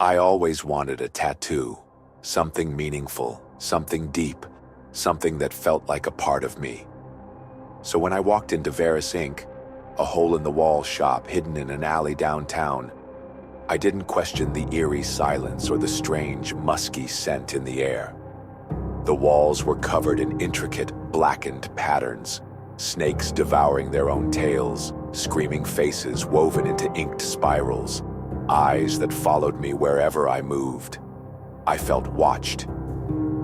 I always wanted a tattoo, something meaningful, something deep, something that felt like a part of me. So when I walked into Varus Ink., a hole-in-the-wall shop hidden in an alley downtown, I didn't question the eerie silence or the strange, musky scent in the air. The walls were covered in intricate, blackened patterns, snakes devouring their own tails, screaming faces woven into inked spirals, eyes that followed me wherever I moved. I felt watched.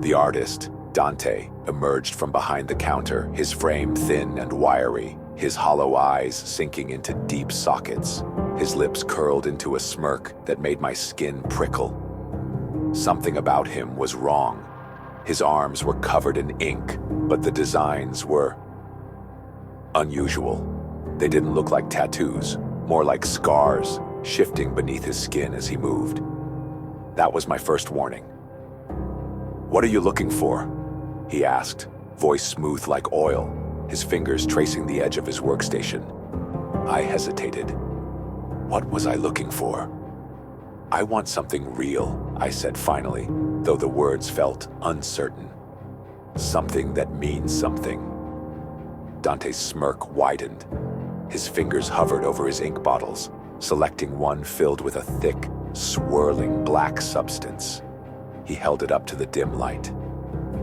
The artist, Dante, emerged from behind the counter, his frame thin and wiry, his hollow eyes sinking into deep sockets, his lips curled into a smirk that made my skin prickle. Something about him was wrong. His arms were covered in ink, but the designs were unusual. They didn't look like tattoos, more like scars, shifting beneath his skin as he moved. That was my first warning. "What are you looking for?" he asked, voice smooth like oil, his fingers tracing the edge of his workstation. I hesitated. What was I looking for? "I want something real," I said finally, though the words felt uncertain. "Something that means something." Dante's smirk widened. His fingers hovered over his ink bottles, selecting one filled with a thick, swirling black substance. He held it up to the dim light.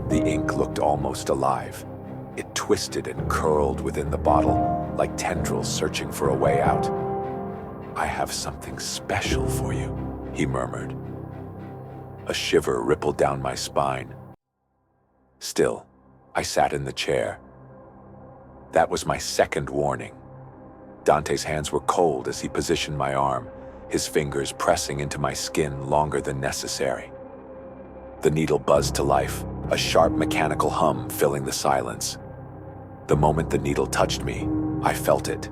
The ink looked almost alive. It twisted and curled within the bottle, like tendrils searching for a way out. "I have something special for you," he murmured. A shiver rippled down my spine. Still, I sat in the chair. That was my second warning. Dante's hands were cold as he positioned my arm, his fingers pressing into my skin longer than necessary. The needle buzzed to life, a sharp mechanical hum filling the silence. The moment the needle touched me, I felt it.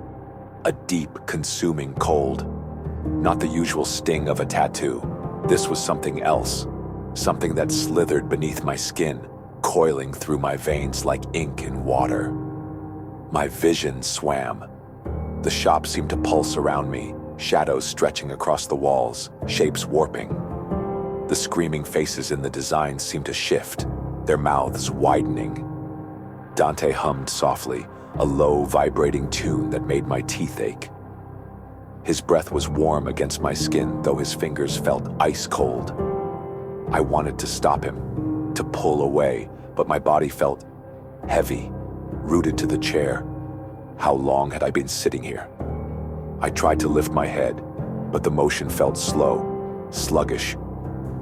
A deep, consuming cold. Not the usual sting of a tattoo. This was something else. Something that slithered beneath my skin, coiling through my veins like ink in water. My vision swam. The shop seemed to pulse around me, shadows stretching across the walls, shapes warping. The screaming faces in the designs seemed to shift, their mouths widening. Dante hummed softly, a low, vibrating tune that made my teeth ache. His breath was warm against my skin, though his fingers felt ice cold. I wanted to stop him, to pull away, but my body felt heavy, rooted to the chair. How long had I been sitting here? I tried to lift my head, but the motion felt slow, sluggish.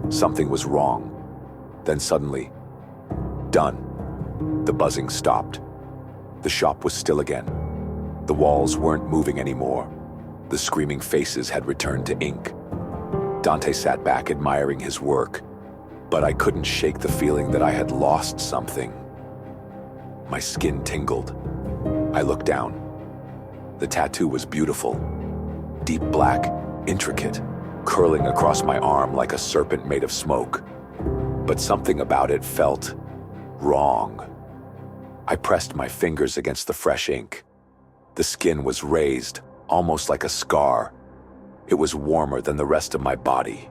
Something was wrong. Then suddenly, done. The buzzing stopped. The shop was still again. The walls weren't moving anymore. The screaming faces had returned to ink. Dante sat back admiring his work, but I couldn't shake the feeling that I had lost something. My skin tingled. I looked down. The tattoo was beautiful. Deep black, intricate, curling across my arm like a serpent made of smoke. But something about it felt wrong. I pressed my fingers against the fresh ink. The skin was raised, almost like a scar. It was warmer than the rest of my body.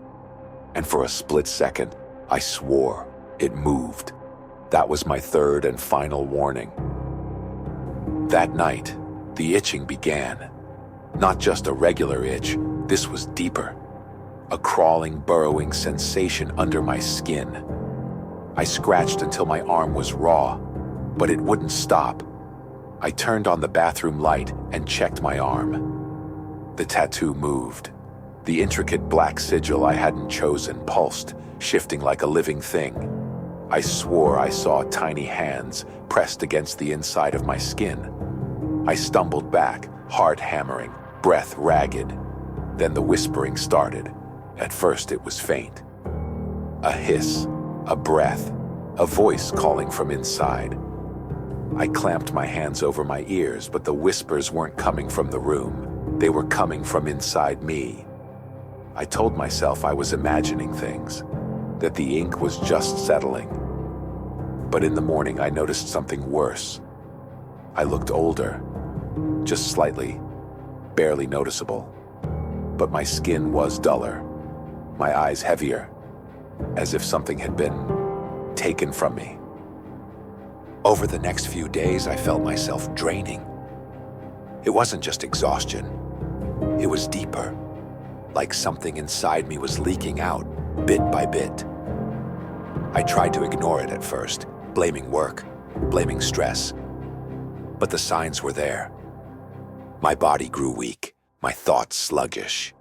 And for a split second, I swore it moved. That was my third and final warning. That night, the itching began. Not just a regular itch, this was deeper. A crawling, burrowing sensation under my skin. I scratched until my arm was raw, but it wouldn't stop. I turned on the bathroom light and checked my arm. The tattoo moved. The intricate black sigil I hadn't chosen pulsed, shifting like a living thing. I swore I saw tiny hands pressed against the inside of my skin. I stumbled back, heart hammering, breath ragged. Then the whispering started. At first it was faint. A hiss, a breath, a voice calling from inside. I clamped my hands over my ears, but the whispers weren't coming from the room. They were coming from inside me. I told myself I was imagining things, that the ink was just settling. But in the morning I noticed something worse. I looked older, just slightly, barely noticeable. But my skin was duller. my eyes heavier, as if something had been taken from me. Over the next few days, I felt myself draining. It wasn't just exhaustion. It was deeper, like something inside me was leaking out, bit by bit. I tried to ignore it at first, blaming work, blaming stress. But the signs were there. My body grew weak, my thoughts sluggish.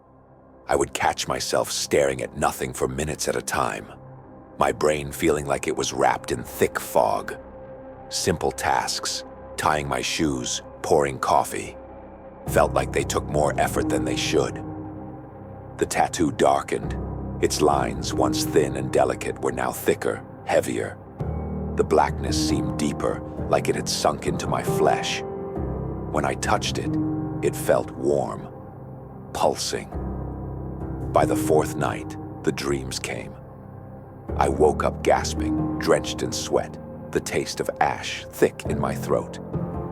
I would catch myself staring at nothing for minutes at a time, my brain feeling like it was wrapped in thick fog. Simple tasks, tying my shoes, pouring coffee, felt like they took more effort than they should. The tattoo darkened. Its lines, once thin and delicate, were now thicker, heavier. The blackness seemed deeper, like it had sunk into my flesh. When I touched it, it felt warm, pulsing. By the fourth night, the dreams came. I woke up gasping, drenched in sweat, the taste of ash thick in my throat.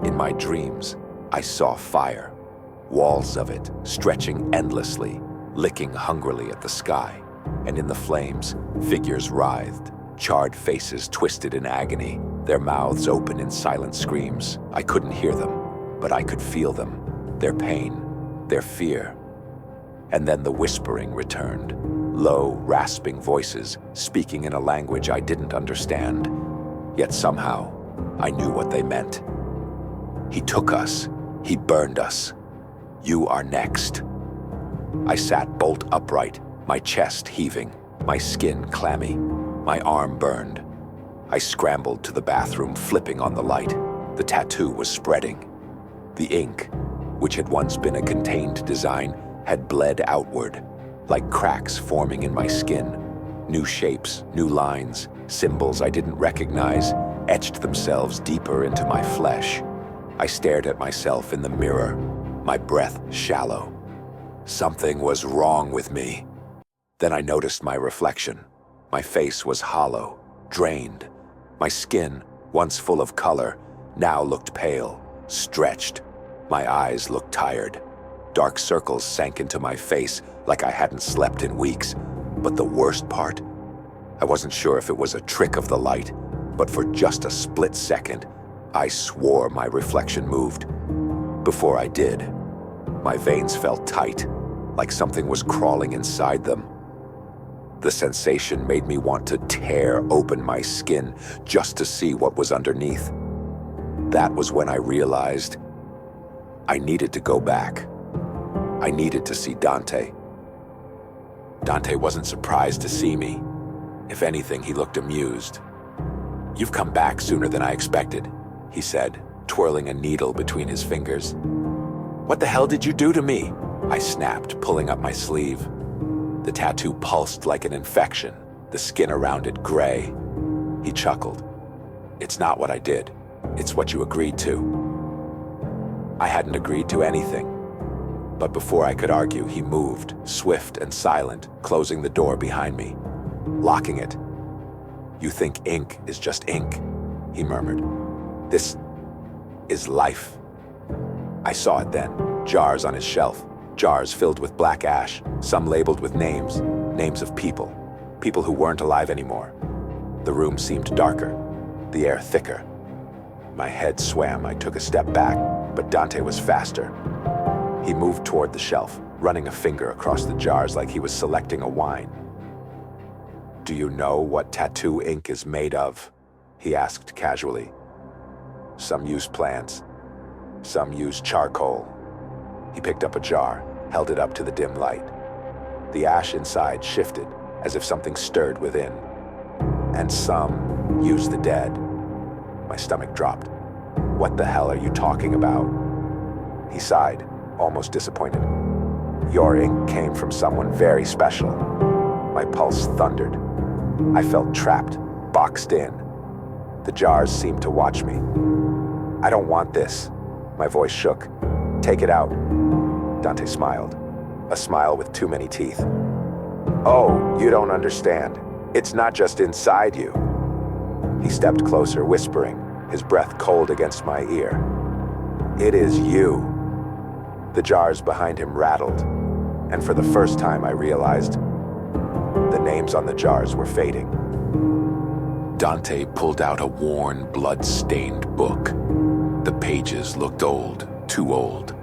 In my dreams, I saw fire, walls of it stretching endlessly, licking hungrily at the sky. And in the flames, figures writhed, charred faces twisted in agony, their mouths open in silent screams. I couldn't hear them, but I could feel them, their pain, their fear. And then the whispering returned, low, rasping voices speaking in a language I didn't understand. Yet somehow, I knew what they meant. He took us. He burned us. You are next. I sat bolt upright, my chest heaving, my skin clammy, my arm burned. I scrambled to the bathroom, flipping on the light. The tattoo was spreading. The ink, which had once been a contained design, had bled outward, like cracks forming in my skin. New shapes, new lines, symbols I didn't recognize, etched themselves deeper into my flesh. I stared at myself in the mirror, my breath shallow. Something was wrong with me. Then I noticed my reflection. My face was hollow, drained. My skin, once full of color, now looked pale, stretched. My eyes looked tired. Dark circles sank into my face like I hadn't slept in weeks. But the worst part? I wasn't sure if it was a trick of the light, but for just a split second, I swore my reflection moved. Before I did, my veins felt tight, like something was crawling inside them. The sensation made me want to tear open my skin just to see what was underneath. That was when I realized I needed to go back. I needed to see Dante. Dante wasn't surprised to see me. If anything, he looked amused. "You've come back sooner than I expected," he said, twirling a needle between his fingers. "What the hell did you do to me?" I snapped, pulling up my sleeve. The tattoo pulsed like an infection, the skin around it gray. He chuckled. "It's not what I did. It's what you agreed to." I hadn't agreed to anything. But before I could argue, he moved, swift and silent, closing the door behind me, locking it. "You think ink is just ink," he murmured. "This is life." I saw it then, jars on his shelf, jars filled with black ash, some labeled with names, names of people who weren't alive anymore. The room seemed darker, the air thicker. My head swam. I took a step back, but Dante was faster. He moved toward the shelf, running a finger across the jars like he was selecting a wine. "Do you know what tattoo ink is made of?" he asked casually. "Some use plants, some use charcoal." He picked up a jar, held it up to the dim light. The ash inside shifted, as if something stirred within. "And some use the dead." My stomach dropped. "What the hell are you talking about?" He sighed, almost disappointed. "Your ink came from someone very special." My pulse thundered. I felt trapped, boxed in. The jars seemed to watch me. "I don't want this." My voice shook. "Take it out." Dante smiled, a smile with too many teeth. "Oh, you don't understand. It's not just inside you." He stepped closer, whispering, his breath cold against my ear. "It is you." The jars behind him rattled, and for the first time I realized The names on the jars were fading. Dante pulled out a worn, blood-stained book. The pages looked old, too old.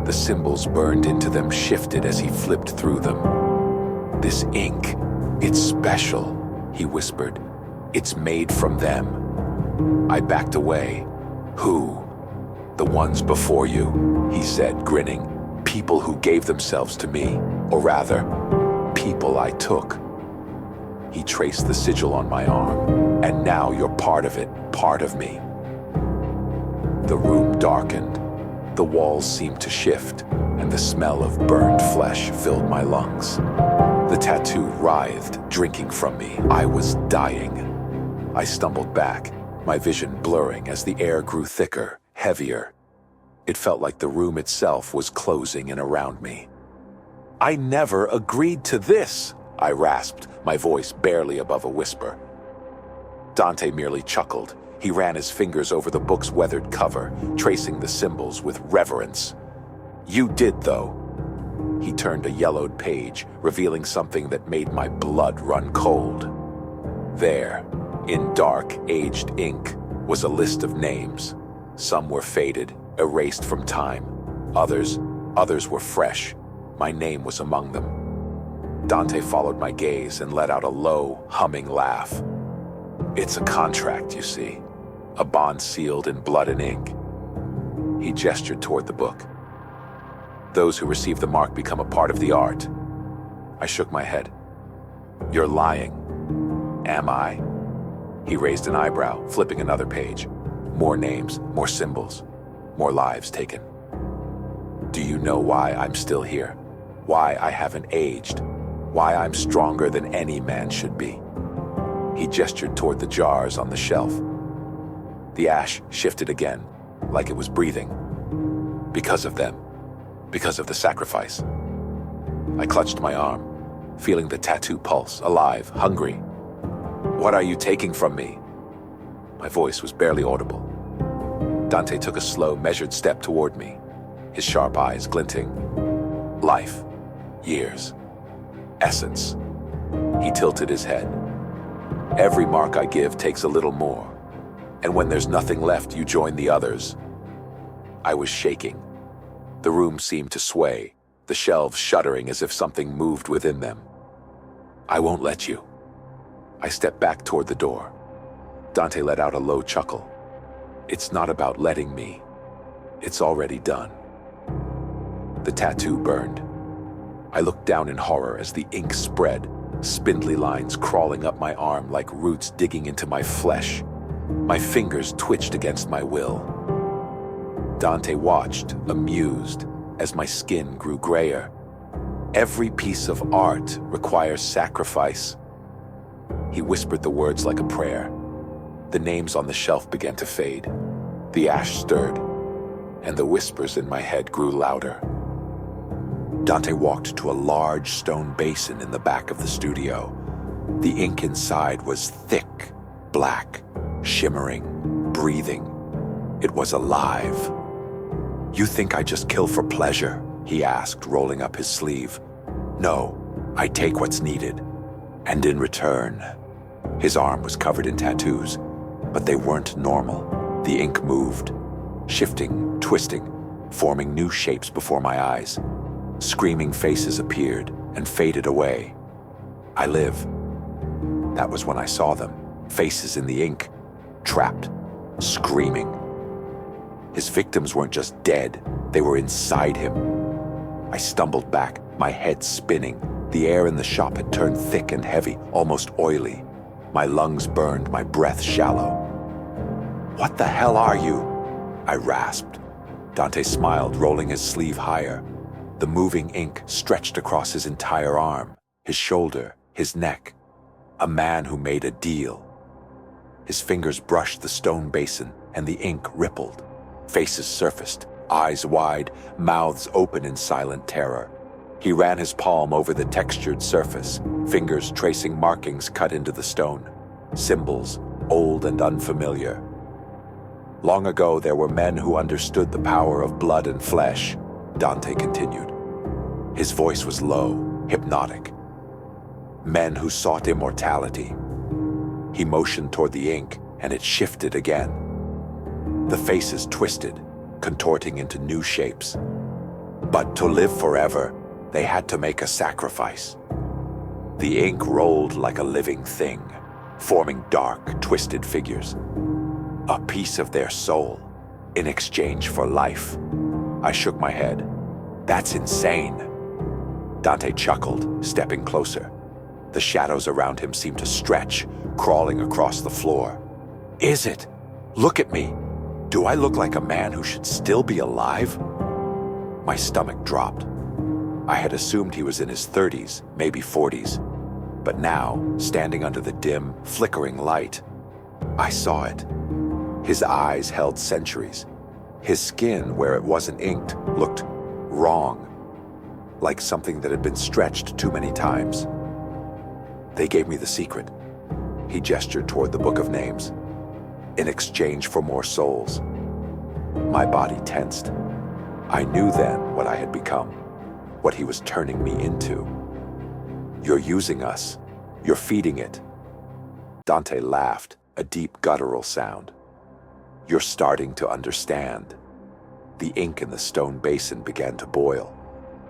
The symbols burned into them shifted as he flipped through them. "This ink, it's special," he whispered. "It's made from them." I backed away. "Who?" "The ones before you," he said, grinning. "People who gave themselves to me, or rather, people I took." He traced the sigil on my arm. "And now you're part of it, part of me." The room darkened. The walls seemed to shift, and the smell of burned flesh filled my lungs. The tattoo writhed, drinking from me. I was dying. I stumbled back, my vision blurring as the air grew thicker, heavier. It felt like the room itself was closing in around me. "I never agreed to this," I rasped, my voice barely above a whisper. Dante merely chuckled. He ran his fingers over the book's weathered cover, tracing the symbols with reverence. "You did, though." He turned a yellowed page, revealing something that made my blood run cold. There, in dark, aged ink, was a list of names. Some were faded, erased from time. Others were fresh. My name was among them. Dante followed my gaze and let out a low, humming laugh. "It's a contract, you see. A bond sealed in blood and ink." He gestured toward the book. "Those who receive the mark become a part of the art." I shook my head. "You're lying." "Am I?" He raised an eyebrow, flipping another page. More names, more symbols, more lives taken. "Do you know why I'm still here? Why I haven't aged? Why I'm stronger than any man should be?" He gestured toward the jars on the shelf. The ash shifted again, like it was breathing. "Because of them. Because of the sacrifice." I clutched my arm, feeling the tattoo pulse, alive, hungry. "What are you taking from me?" My voice was barely audible. Dante took a slow, measured step toward me, his sharp eyes glinting. "Life. Years. Essence." He tilted his head. "Every mark I give takes a little more. And when there's nothing left, you join the others." I was shaking. The room seemed to sway, the shelves shuddering as if something moved within them. "I won't let you." I stepped back toward the door. Dante let out a low chuckle. "It's not about letting me. It's already done." The tattoo burned. I looked down in horror as the ink spread, spindly lines crawling up my arm like roots digging into my flesh. My fingers twitched against my will. Dante watched, amused, as my skin grew grayer. "Every piece of art requires sacrifice." He whispered the words like a prayer. The names on the shelf began to fade. The ash stirred, and the whispers in my head grew louder. Dante walked to a large stone basin in the back of the studio. The ink inside was thick, black, shimmering, breathing. It was alive. "You think I just kill for pleasure?" he asked, rolling up his sleeve. "No, I take what's needed. And in return..." His arm was covered in tattoos, but they weren't normal. The ink moved, shifting, twisting, forming new shapes before my eyes. Screaming faces appeared and faded away. I live. That was when I saw them, faces in the ink, trapped, screaming. His victims weren't just dead, they were inside him. I stumbled back, my head spinning. The air in the shop had turned thick and heavy, almost oily. My lungs burned, my breath shallow. "What the hell are you?" I rasped. Dante smiled, rolling his sleeve higher. The moving ink stretched across his entire arm, his shoulder, his neck. A man who made a deal. His fingers brushed the stone basin, and the ink rippled. Faces surfaced, eyes wide, mouths open in silent terror. He ran his palm over the textured surface, fingers tracing markings cut into the stone. Symbols, old and unfamiliar. Long ago, there were men who understood the power of blood and flesh, Dante continued. His voice was low, hypnotic. men who sought immortality. He motioned toward the ink, and it shifted again. The faces twisted, contorting into new shapes. But to live forever, they had to make a sacrifice. The ink rolled like a living thing, forming dark, twisted figures. A piece of their soul, in exchange for life. I shook my head. That's insane. Dante chuckled, stepping closer. The shadows around him seemed to stretch, crawling across the floor. Is it? Look at me. Do I look like a man who should still be alive? My stomach dropped. I had assumed he was in his 30s, maybe 40s. But now, standing under the dim, flickering light, I saw it. His eyes held centuries. His skin, where it wasn't inked, looked wrong, like something that had been stretched too many times. They gave me the secret. He gestured toward the book of names. In exchange for more souls. My body tensed. I knew then what I had become, what he was turning me into. You're using us. You're feeding it. Dante laughed, a deep guttural sound. You're starting to understand. The ink in the stone basin began to boil.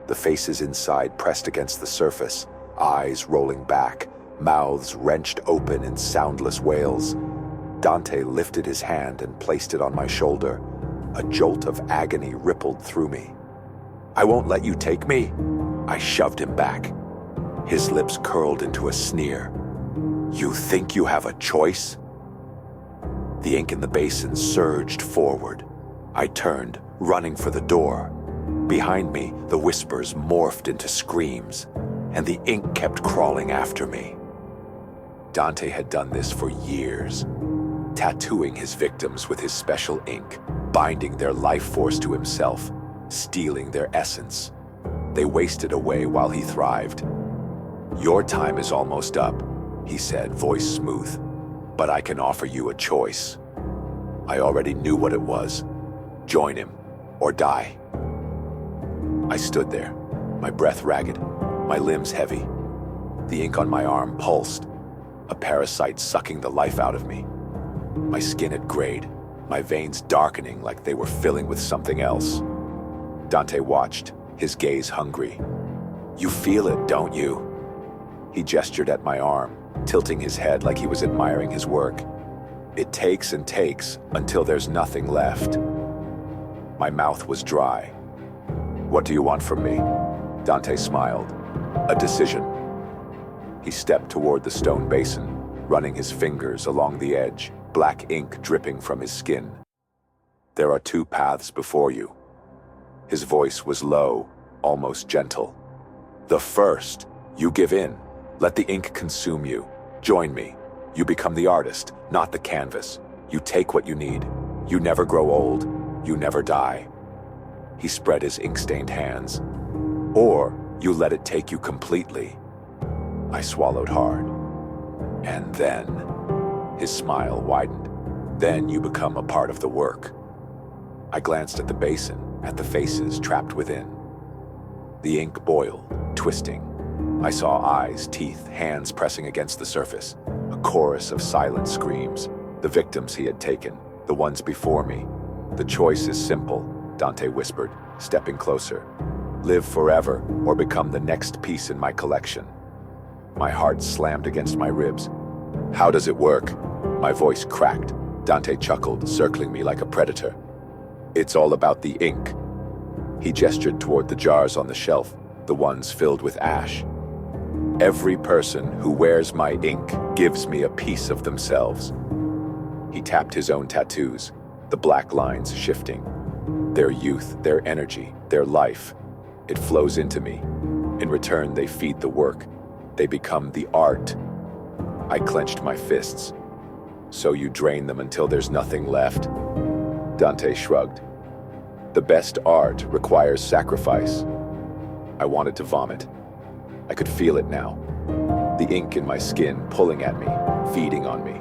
The faces inside pressed against the surface, eyes rolling back, mouths wrenched open in soundless wails. Dante lifted his hand and placed it on my shoulder. A jolt of agony rippled through me. I won't let you take me. I shoved him back. His lips curled into a sneer. You think you have a choice? The ink in the basin surged forward. I turned, running for the door. Behind me, the whispers morphed into screams, and the ink kept crawling after me. Dante had done this for years, tattooing his victims with his special ink, binding their life force to himself, stealing their essence. They wasted away while he thrived. Your time is almost up, he said, voice smooth, but I can offer you a choice. I already knew what it was. Join him, or die. I stood there, my breath ragged, my limbs heavy. The ink on my arm pulsed, a parasite sucking the life out of me. My skin had grayed, my veins darkening like they were filling with something else. Dante watched, his gaze hungry. You feel it, don't you? He gestured at my arm, tilting his head like he was admiring his work. It takes and takes until there's nothing left. My mouth was dry. What do you want from me? Dante smiled. A decision. He stepped toward the stone basin, running his fingers along the edge, black ink dripping from his skin. There are two paths before you. His voice was low, almost gentle. The first, you give in. Let the ink consume you. Join me. You become the artist, not the canvas. You take what you need. You never grow old. You never die. He spread his ink-stained hands. Or you let it take you completely. I swallowed hard. And then, his smile widened. Then you become a part of the work. I glanced at the basin, at the faces trapped within. The ink boiled, twisting. I saw eyes, teeth, hands pressing against the surface. A chorus of silent screams. The victims he had taken, the ones before me. The choice is simple, Dante whispered, stepping closer. Live forever or become the next piece in my collection. My heart slammed against my ribs. How does it work? My voice cracked. Dante chuckled, circling me like a predator. It's all about the ink. He gestured toward the jars on the shelf, the ones filled with ash. Every person who wears my ink gives me a piece of themselves. He tapped his own tattoos, the black lines shifting. Their youth, their energy, their life. It flows into me. In return, they feed the work. They become the art. I clenched my fists. So you drain them until there's nothing left? Dante shrugged. The best art requires sacrifice. I wanted to vomit. I could feel it now. The ink in my skin pulling at me, feeding on me.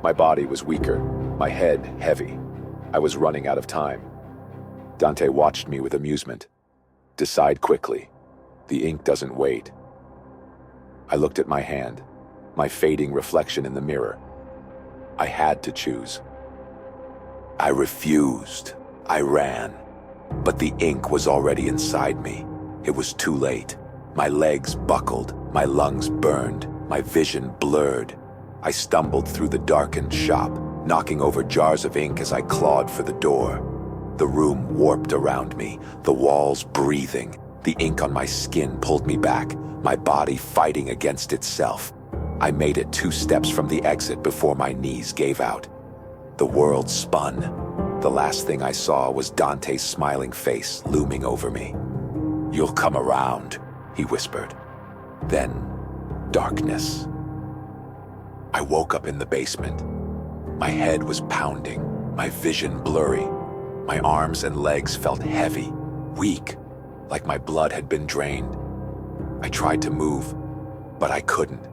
My body was weaker, my head heavy. I was running out of time. Dante watched me with amusement. Decide quickly. The ink doesn't wait. I looked at my hand, my fading reflection in the mirror. I had to choose. I refused. I ran. But the ink was already inside me. It was too late. My legs buckled, my lungs burned, my vision blurred. I stumbled through the darkened shop, knocking over jars of ink as I clawed for the door. The room warped around me, the walls breathing. The ink on my skin pulled me back, my body fighting against itself. I made it 2 steps from the exit before my knees gave out. The world spun. The last thing I saw was Dante's smiling face looming over me. "You'll come around," he whispered. Then, darkness. I woke up in the basement. My head was pounding, my vision blurry. My arms and legs felt heavy, weak, like my blood had been drained. I tried to move, but I couldn't.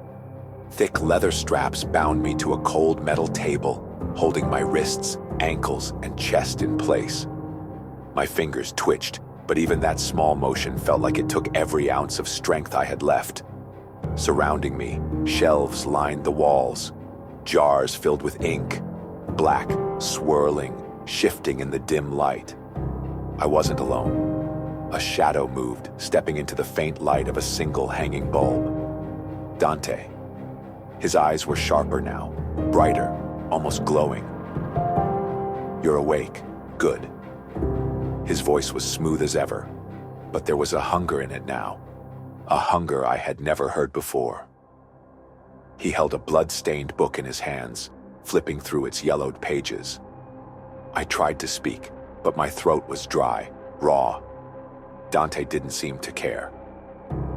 Thick leather straps bound me to a cold metal table, holding my wrists, ankles, and chest in place. My fingers twitched, but even that small motion felt like it took every ounce of strength I had left. Surrounding me, shelves lined the walls, jars filled with ink, black, swirling, shifting in the dim light. I wasn't alone. A shadow moved, stepping into the faint light of a single hanging bulb. Dante. His eyes were sharper now, brighter, almost glowing. "You're awake. Good." His voice was smooth as ever, but there was a hunger in it now, a hunger I had never heard before. He held a blood-stained book in his hands, flipping through its yellowed pages. I tried to speak, but my throat was dry, raw. Dante didn't seem to care.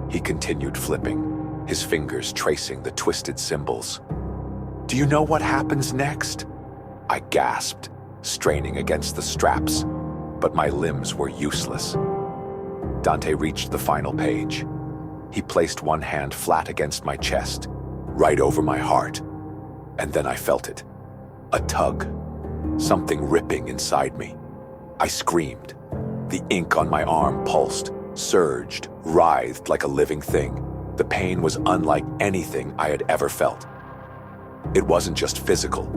He continued flipping, his fingers tracing the twisted symbols. "Do you know what happens next?" I gasped, straining against the straps, but my limbs were useless. Dante reached the final page. He placed one hand flat against my chest, right over my heart, and then I felt it. A tug, something ripping inside me. I screamed. The ink on my arm pulsed, surged, writhed like a living thing. The pain was unlike anything I had ever felt. It wasn't just physical.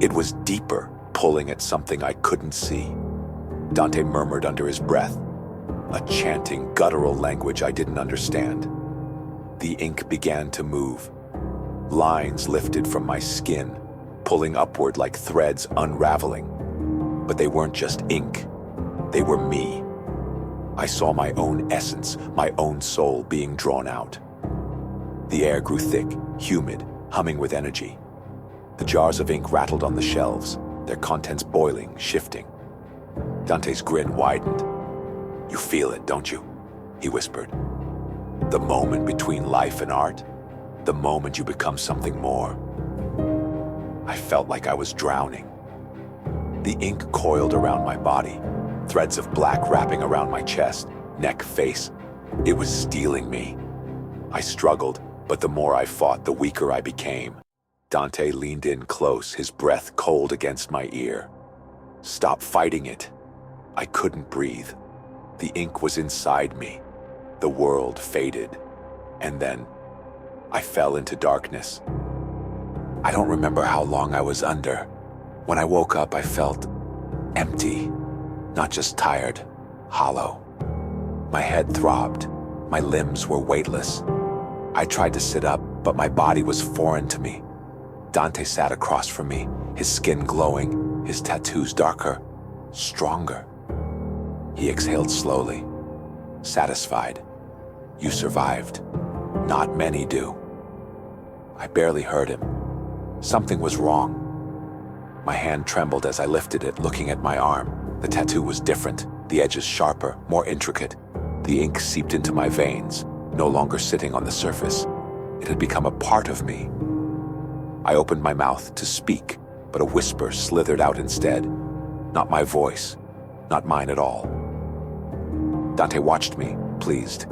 It was deeper, pulling at something I couldn't see. Dante murmured under his breath, a chanting, guttural language I didn't understand. The ink began to move. Lines lifted from my skin, pulling upward like threads unraveling. But they weren't just ink. They were me. I saw my own essence, my own soul being drawn out. The air grew thick, humid, humming with energy. The jars of ink rattled on the shelves, their contents boiling, shifting. Dante's grin widened. "You feel it, don't you?" he whispered. "The moment between life and art, the moment you become something more." I felt like I was drowning. The ink coiled around my body, threads of black wrapping around my chest, neck, face. It was stealing me. I struggled, but the more I fought, the weaker I became. Dante leaned in close, his breath cold against my ear. "Stop fighting it." I couldn't breathe. The ink was inside me. The world faded. And then I fell into darkness. I don't remember how long I was under. When I woke up, I felt empty, not just tired, hollow. My head throbbed. My limbs were weightless. I tried to sit up, but my body was foreign to me. Dante sat across from me, his skin glowing, his tattoos darker, stronger. He exhaled slowly, satisfied. "You survived. Not many do." I barely heard him. Something was wrong. My hand trembled as I lifted it, looking at my arm. The tattoo was different, the edges sharper, more intricate. The ink seeped into my veins, no longer sitting on the surface. It had become a part of me. I opened my mouth to speak, but a whisper slithered out instead. Not my voice, not mine at all. Dante watched me, pleased.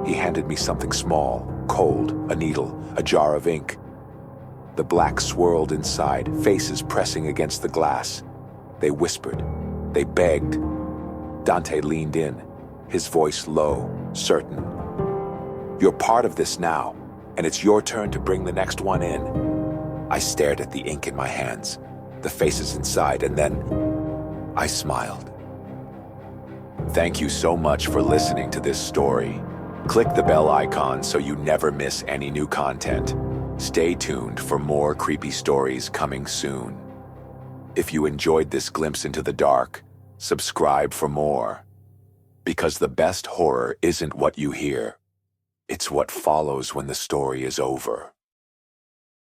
He handed me something small, cold, a needle, a jar of ink. The black swirled inside, faces pressing against the glass. They whispered. They begged. Dante leaned in, his voice low, certain. "You're part of this now. and it's your turn to bring the next one in. I stared at the ink in my hands, the faces inside, and then I smiled. Thank you so much for listening to this story. Click the bell icon so you never miss any new content. Stay tuned for more creepy stories coming soon. If you enjoyed this glimpse into the dark, subscribe for more. Because the best horror isn't what you hear, it's what follows when the story is over.